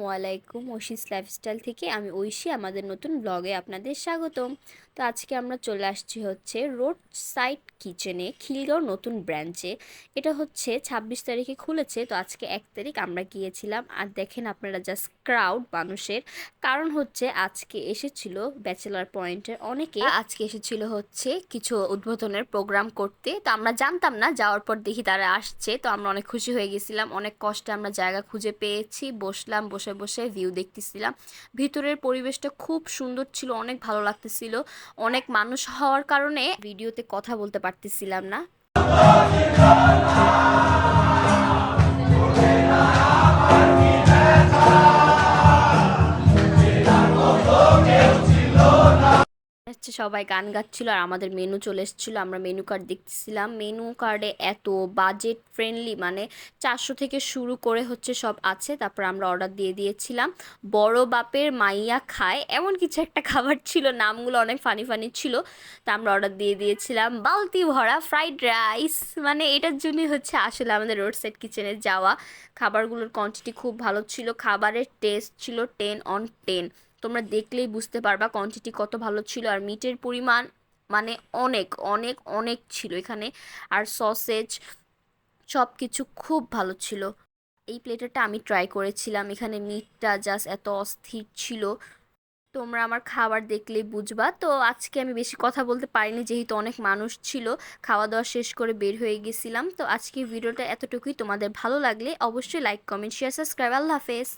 আসসালামু আলাইকুম। ঐশীস লাইফস্টাইল থেকে আমি ঐশী, আমাদের নতুন ব্লগে আপনাদের স্বাগতম। তো আজকে আমরা চলে আসছি হচ্ছে রোড সাইড কিচেনে, খিলগাঁও নতুন ব্রাঞ্চে। এটা হচ্ছে 26 তারিখে খুলেছে, তো আজকে 1 তারিখ আমরা গিয়েছিলাম। আর দেখেন আপনারা জাস্ট ক্রাউড মানুষের, কারণ হচ্ছে আজকে এসেছিল ব্যাচেলার পয়েন্টের অনেকে, আজকে এসেছিল হচ্ছে কিছু উদ্বোধনের প্রোগ্রাম করতে। তো আমরা জানতাম না, যাওয়ার পর দেখি তারা আসছে, তো আমরা অনেক খুশি হয়ে গেছিলাম। অনেক কষ্টে আমরা জায়গা খুঁজে পেয়েছি, বসলাম, বসে বসে ভিউ দেখতেছিলাম। ভিতরের পরিবেশটা খুব সুন্দর ছিল, অনেক ভালো লাগতেছিল। অনেক মানুষ হওয়ার কারণে ভিডিওতে কথা বলতে পারতেছিলাম না। হচ্ছে সবাই গান গাচ্ছিল আর আমাদের মেনু চলে এসেছিলো। আমরা মেনু কার্ড দেখতেছিলাম। মেনু কার্ডে এত বাজেট ফ্রেন্ডলি, মানে 400 থেকে শুরু করে হচ্ছে সব আছে। তারপর আমরা অর্ডার দিয়ে দিয়েছিলাম বড় বাপের মাইয়া খায় এমন কিছু একটা খাবার ছিল, নামগুলো অনেক ফানি ফানি ছিল। তা আমরা অর্ডার দিয়ে দিয়েছিলাম বালতি ভরা ফ্রাইড রাইস। মানে এটার জন্যই হচ্ছে আসলে আমাদের রোড সাইড কিচেনে যাওয়া। খাবারগুলোর কোয়ান্টিটি খুব ভালো ছিল, খাবারের টেস্ট ছিল 10/10। তোমরা দেখলেই বুঝতে পারবা কোয়ান্টিটি কত ভালো ছিল। আর মিটের পরিমাণ মানে অনেক অনেক অনেক ছিল এখানে। আর সসেজ সব কিছু খুব ভালো ছিল। এই প্লেটারটা আমি ট্রাই করেছিলাম, এখানে মিটটা জাস্ট এত অস্থির ছিল। তোমরা আমার খাবার দেখলেই বুঝবা। তো আজকে আমি বেশি কথা বলতে পারিনি, যেহেতু অনেক মানুষ ছিল। খাওয়া দাওয়া শেষ করে বের হয়ে গেছিলাম। তো আজকে ভিডিওটা এতটুকুই। তোমাদের ভালো লাগলে অবশ্যই লাইক, কমেন্ট, শেয়ার, সাবস্ক্রাইব। আল্লাহ হাফেজ।